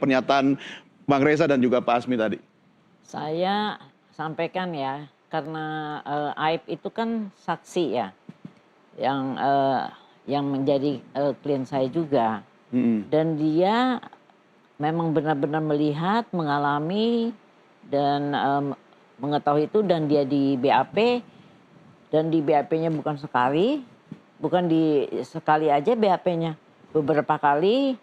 pernyataan Bang Reza dan juga Pak Asmi tadi? Saya sampaikan ya, karena Aib itu kan saksi ya, yang menjadi klien saya juga. Dan dia memang benar-benar melihat, mengalami, dan mengetahui itu, dan dia di BAP, dan di BAP-nya bukan sekali, bukan sekali aja BAP-nya, beberapa kali.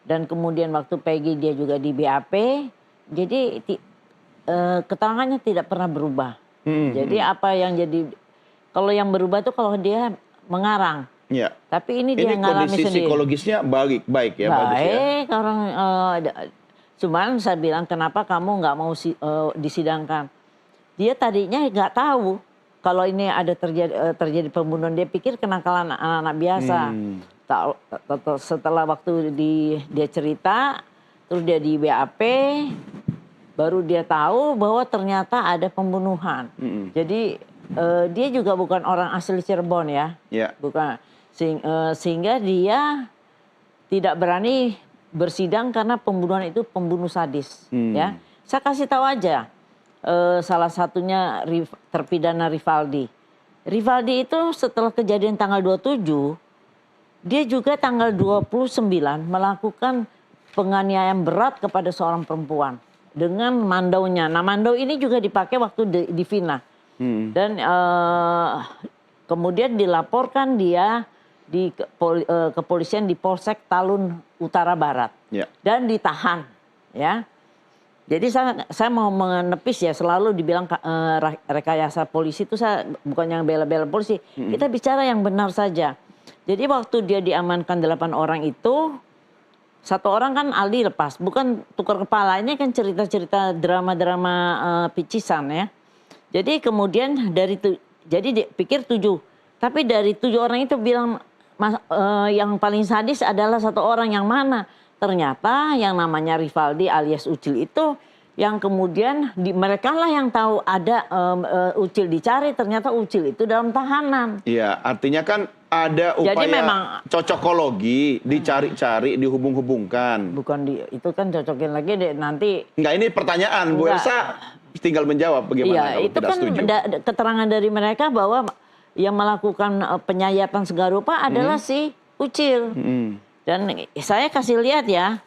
Dan kemudian waktu Peggy dia juga di BAP, jadi keterangannya tidak pernah berubah. Jadi apa yang jadi, kalau yang berubah itu kalau dia mengarang. Ya. Tapi ini dia ngalami sendiri. Kondisi psikologisnya baik ya, bagus ya. Baik, orang cuman saya bilang kenapa kamu nggak mau disidangkan. Dia tadinya nggak tahu kalau ini ada terjadi pembunuhan, dia pikir kenakalan anak-anak biasa. Setelah waktu dia cerita, terus dia di BAP, baru dia tahu bahwa ternyata ada pembunuhan. Jadi dia juga bukan orang asli Cirebon ya, bukan, sehingga dia tidak berani bersidang karena pembunuhan itu pembunuh sadis. Ya, saya kasih tahu aja, salah satunya terpidana Rivaldi. Rivaldi itu setelah kejadian tanggal 27, dia juga tanggal 29 melakukan penganiayaan berat kepada seorang perempuan dengan mandaunya. Nah, mandau ini juga dipakai waktu di Vina. Dan kemudian dilaporkan dia di kepolisian di Polsek Talun Utara Barat. Dan ditahan, ya. Jadi saya mau menepis ya, selalu dibilang rekayasa polisi itu, saya bukan yang bela-bela polisi. Kita bicara yang benar saja. Jadi waktu dia diamankan 8 orang itu, 1 orang kan Aldi lepas, bukan tukar kepala. Ini kan cerita-cerita drama-drama picisan ya. Jadi kemudian jadi dia pikir 7. Tapi dari 7 orang itu bilang yang paling sadis adalah 1 orang, yang mana? Ternyata yang namanya Rivaldi alias Ucil itu, yang kemudian mereka lah yang tahu ada Ucil dicari, ternyata Ucil itu dalam tahanan. Iya, artinya kan ada upaya jadi memang cocokologi, dicari-cari, dihubung-hubungkan. Bukan itu kan cocokin lagi deh nanti. Enggak, ini pertanyaan, Bu Elsa tinggal menjawab bagaimana kalau itu tidak kan setuju. Keterangan dari mereka bahwa yang melakukan penyayatan segala rupa adalah si Ucil. Dan saya kasih lihat ya,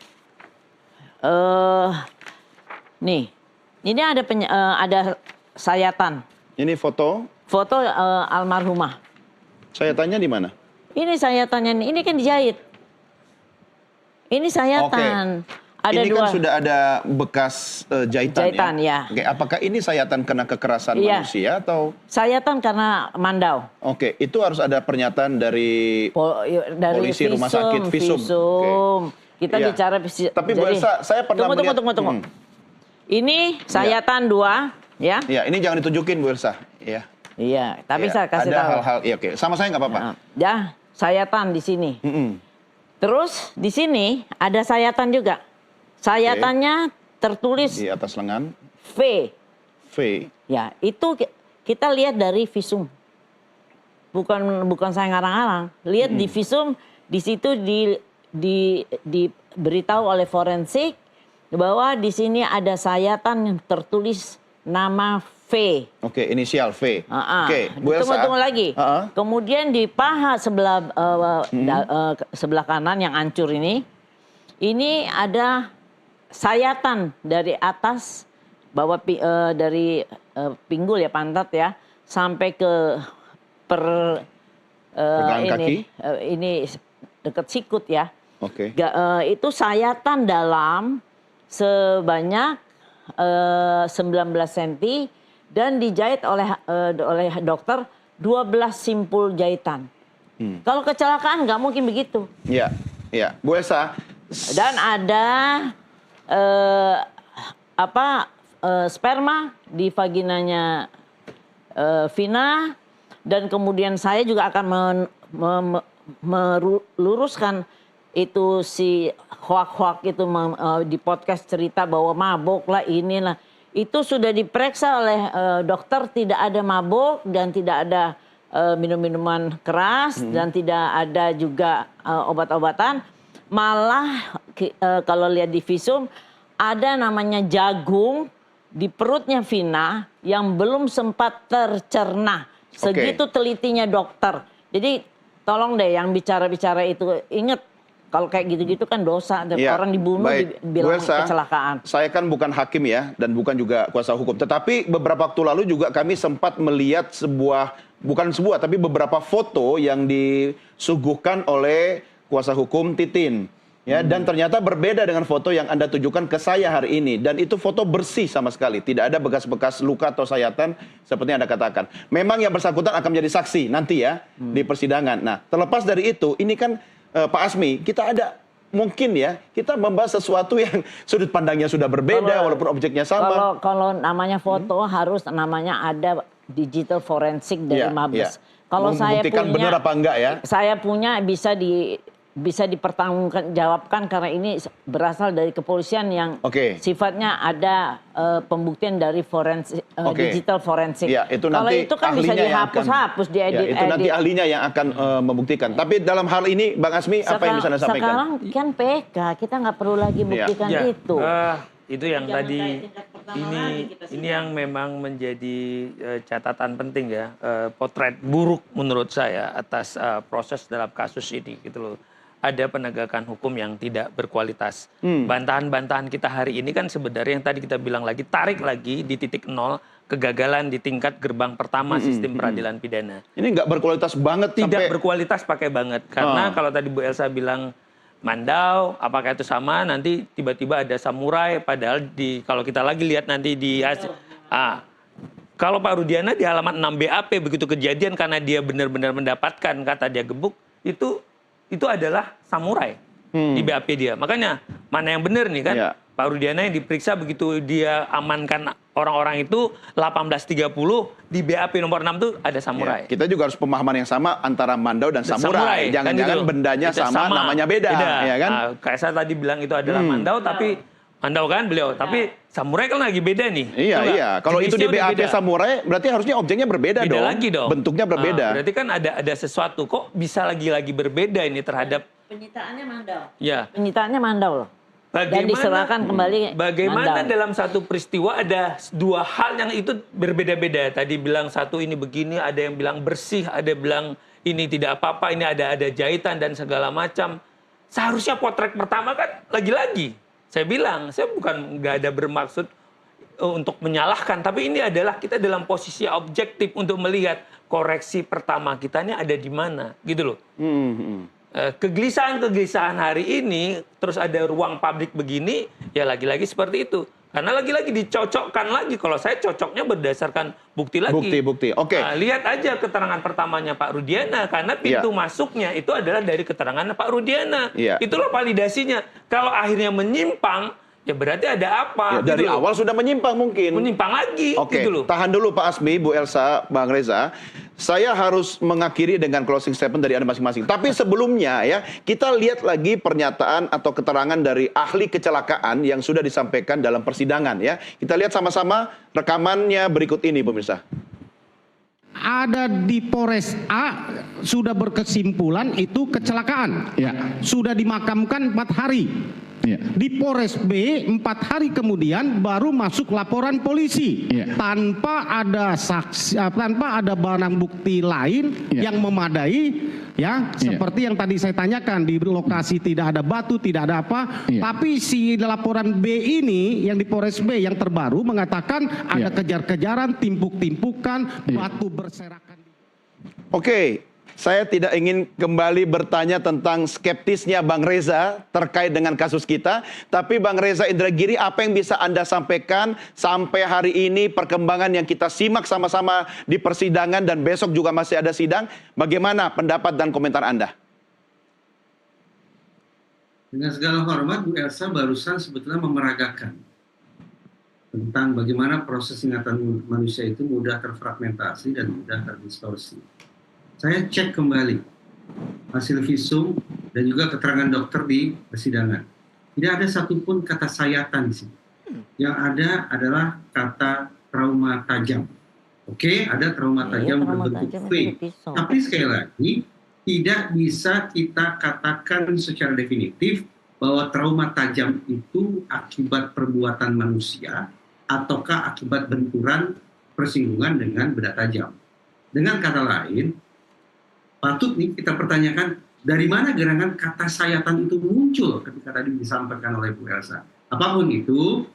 nih, ini ada sayatan. Ini foto? Foto almarhumah. Sayatannya di mana? Ini sayatannya, ini kan dijahit. Ini sayatan. Ada ini 2. Kan sudah ada bekas jahitan ya. Oke, apakah ini sayatan karena kekerasan manusia atau? Sayatan karena mandau. Oke, itu harus ada pernyataan dari polisi, rumah sakit, visum. Kita bicara visum. Tapi Bu Elsa, saya pernah melihat. Tunggu. Ini sayatan 2, ya. Iya, ini jangan ditunjukin Bu Elsa. Iya. Iya, tapi saya kasih tahu. Ada hal-hal, ya oke. Sama saya nggak apa-apa. Ya, sayatan di sini. Terus di sini ada sayatan juga. Sayatannya tertulis di atas lengan V. V. Ya, itu kita lihat dari visum. Bukan saya ngarang-ngarang. Lihat di visum, di situ diberitahu oleh forensik bahwa di sini ada sayatan yang tertulis nama V. Oke, inisial V. Oke, Bu Elsa. Tunggu lagi. Kemudian di paha sebelah kanan yang hancur ini ada sayatan dari atas bawah dari pinggul ya, pantat ya, sampai ke ini dekat sikut ya. Itu sayatan dalam sebanyak 19 cm dan dijahit oleh dokter 12 simpul jahitan. Kalau kecelakaan nggak mungkin begitu. Iya, Bu Elsa. Dan ada sperma di vaginanya Vina, dan kemudian saya juga akan meluruskan itu si hoak-hoak itu di podcast cerita bahwa mabok lah inilah. Itu sudah diperiksa oleh dokter, tidak ada mabok dan tidak ada minuman keras dan tidak ada juga obat-obatan. Malah kalau lihat di visum ada namanya jagung di perutnya Vina yang belum sempat tercerna. Segitu telitinya dokter. Jadi tolong deh yang bicara-bicara itu ingat kalau kayak gitu-gitu kan dosa. Orang dibunuh dibilang kecelakaan. Saya kan bukan hakim ya dan bukan juga kuasa hukum. Tetapi beberapa waktu lalu juga kami sempat melihat tapi beberapa foto yang disuguhkan oleh kuasa hukum Titin. Ya, dan ternyata berbeda dengan foto yang Anda tunjukkan ke saya hari ini. Dan itu foto bersih sama sekali. Tidak ada bekas-bekas luka atau sayatan seperti yang Anda katakan. Memang yang bersangkutan akan menjadi saksi nanti ya di persidangan. Nah, terlepas dari itu, ini kan Pak Asmi, kita ada mungkin ya, kita membahas sesuatu yang sudut pandangnya sudah berbeda walaupun objeknya sama. Kalau namanya foto harus namanya ada digital forensik dari Mabes. Kalau saya punya, benar apa enggak ya? Saya punya bisa dipertanggungjawabkan karena ini berasal dari kepolisian yang sifatnya ada pembuktian dari forensik, digital forensik. Ya, itu kalau nanti itu kan bisa dihapus diedit. Itu nanti ahlinya yang akan membuktikan. Tapi dalam hal ini, Bang Asmi, apa yang bisa Anda sampaikan? Sekarang kan PK, kita nggak perlu lagi buktikan itu. Itu yang tadi ini yang memang menjadi catatan penting ya, potret buruk menurut saya atas proses dalam kasus ini gitu loh. Ada penegakan hukum yang tidak berkualitas. Bantahan-bantahan kita hari ini kan sebenarnya yang tadi kita bilang lagi, tarik lagi di titik nol, kegagalan di tingkat gerbang pertama sistem peradilan pidana. Ini nggak berkualitas banget. Tidak berkualitas pakai banget. Karena kalau tadi Bu Elsa bilang Mandau, apakah itu sama? Nanti tiba-tiba ada samurai, padahal kalau kita lagi lihat nanti di kalau Pak Rudiana di halaman 6 BAP begitu kejadian karena dia benar-benar mendapatkan kata dia gebuk, itu adalah samurai di BAP dia. Makanya mana yang benar nih kan? Pak Rudiana yang diperiksa begitu dia amankan orang-orang itu 18.30 di BAP nomor 6 itu ada samurai. Kita juga harus pemahaman yang sama antara Mandau dan samurai. Jangan-jangan kan bendanya sama, namanya beda. Ya kan? Kayak saya tadi bilang itu adalah Mandau, tapi Mandau kan beliau, tapi samurai kan lagi beda nih. Iya. Kalau itu di BAP samurai, berarti harusnya objeknya berbeda dong. Lagi dong. Bentuknya berbeda. Berarti kan ada sesuatu. Kok bisa lagi berbeda ini terhadap penyitaannya Mandau. Ya. Penyitaannya Mandau loh. Dan diserahkan kembali. Bagaimana dalam satu peristiwa ada dua hal yang itu berbeda-beda. Tadi bilang satu ini begini, ada yang bilang bersih, ada yang bilang ini tidak apa-apa, ini ada jahitan dan segala macam. Seharusnya potret pertama kan lagi-lagi. Saya bilang, saya bukan nggak ada bermaksud untuk menyalahkan, tapi ini adalah kita dalam posisi objektif untuk melihat koreksi pertama kita ini ada di mana, gitu loh. Kegelisahan hari ini, terus ada ruang publik begini, ya lagi-lagi seperti itu. Karena lagi-lagi dicocokkan lagi. Kalau saya cocoknya berdasarkan bukti lagi. Bukti. Nah, lihat aja keterangan pertamanya Pak Rudiana. Karena pintu masuknya itu adalah dari keterangan Pak Rudiana. Itulah validasinya. Kalau akhirnya menyimpang, ya berarti ada apa? Dari awal sudah menyimpang mungkin. Menyimpang lagi. Gitu loh. Tahan dulu Pak Asmi, Bu Elsa, Bang Reza. Saya harus mengakhiri dengan closing statement dari Anda masing-masing. Tapi sebelumnya ya, kita lihat lagi pernyataan atau keterangan dari ahli kecelakaan yang sudah disampaikan dalam persidangan ya. Kita lihat sama-sama rekamannya berikut ini pemirsa. Ada di Polres A sudah berkesimpulan itu kecelakaan. Sudah dimakamkan 4 hari. Di Polres B 4 hari kemudian baru masuk laporan polisi tanpa ada saksi, tanpa ada barang bukti lain yang memadai seperti yang tadi saya tanyakan, di lokasi tidak ada batu, tidak ada apa, tapi si laporan B ini yang di Polres B yang terbaru mengatakan ada kejar-kejaran, timpuk-timpukan, batu berserakan. Saya tidak ingin kembali bertanya tentang skeptisnya Bang Reza terkait dengan kasus kita. Tapi Bang Reza Indragiri, apa yang bisa Anda sampaikan sampai hari ini, perkembangan yang kita simak sama-sama di persidangan dan besok juga masih ada sidang. Bagaimana pendapat dan komentar Anda? Dengan segala hormat, Bu Elsa barusan sebetulnya memeragakan tentang bagaimana proses ingatan manusia itu mudah terfragmentasi dan mudah terdistorsi. Saya cek kembali hasil visum dan juga keterangan dokter di persidangan. Tidak ada satupun kata sayatan di sini. Yang ada adalah kata trauma tajam. Ada trauma tajam berbentuk V. Tapi sekali lagi, tidak bisa kita katakan secara definitif bahwa trauma tajam itu akibat perbuatan manusia ataukah akibat benturan persinggungan dengan benda tajam. Dengan kata lain, patut nih kita pertanyakan dari mana gerangan kata sayatan itu muncul ketika tadi disampaikan oleh Bu Elsa. Apapun itu,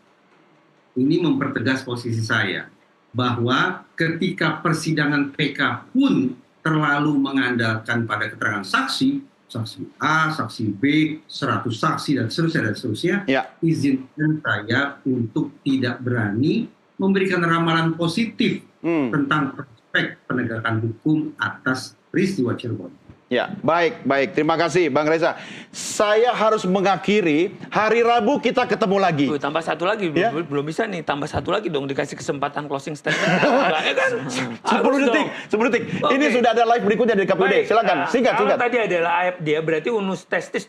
ini mempertegas posisi saya bahwa ketika persidangan PK pun terlalu mengandalkan pada keterangan saksi, saksi A, saksi B, 100 saksi dan seterusnya, Ya. izinkan saya untuk tidak berani memberikan ramalan positif tentang prospek penegakan hukum atas peristiwa Cirebon. Ya, baik. Terima kasih, Bang Reza. Saya harus mengakhiri. Hari Rabu kita ketemu lagi. Tambah satu lagi, Ya? belum bisa nih. Tambah satu lagi dong, dikasih kesempatan closing statement. Enggak, ya kan? 10 detik, 10 detik. Ini Oke. sudah ada live berikutnya dari KPUD. Baik, Silakan, singkat. Kalau tadi adalah AF dia berarti unus testis,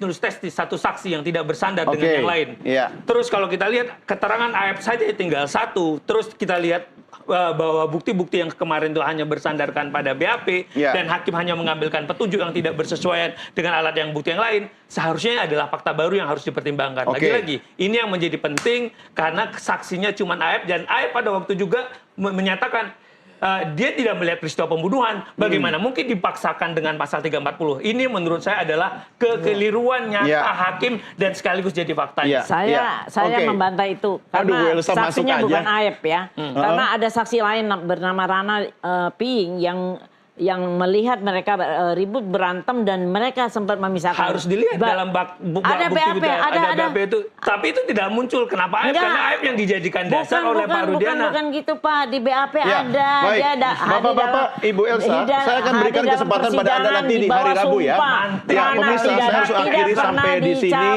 satu saksi yang tidak bersandar Oke, dengan yang lain. iya. Terus kalau kita lihat keterangan AF saja tinggal satu. Terus kita lihat bahwa bukti-bukti yang kemarin itu hanya bersandarkan pada BAP Iya. dan hakim hanya mengambilkan petunjuk yang tidak bersesuaian dengan alat yang bukti yang lain, seharusnya adalah fakta baru yang harus dipertimbangkan. Oke. Lagi-lagi, ini yang menjadi penting karena saksinya cuma AF dan AF pada waktu juga menyatakan dia tidak melihat peristiwa pembunuhan. Bagaimana mungkin dipaksakan dengan pasal 340? Ini menurut saya adalah kekeliruan nyata Ya. hakim dan sekaligus jadi faktanya. Ya. Saya Oke. membantah itu Aduh, karena Bu Elsa masuk saksinya aja. bukan Aep ya. Karena ada saksi lain bernama Rana Piing yang melihat mereka ribut berantem dan mereka sempat memisahkan. Harus dilihat dalam ada bukti BAP, ada. BAP itu. Tapi itu tidak muncul. Kenapa AF? Enggak. Karena AF yang dijadikan dasar oleh Pak Rudiana. Bukan gitu Pak, di BAP Ya, ada. baik. Dia ada Bapak-bapak, Ibu Elsa, saya akan berikan kesempatan pada Anda nanti di hari Rabu ya. Ya, pemirsa, saya harus akhiri sampai di sini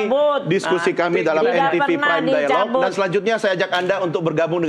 diskusi kami dalam Tidak NTV pernah Prime Dialog. dicabut. Dan selanjutnya saya ajak Anda untuk bergabung dengan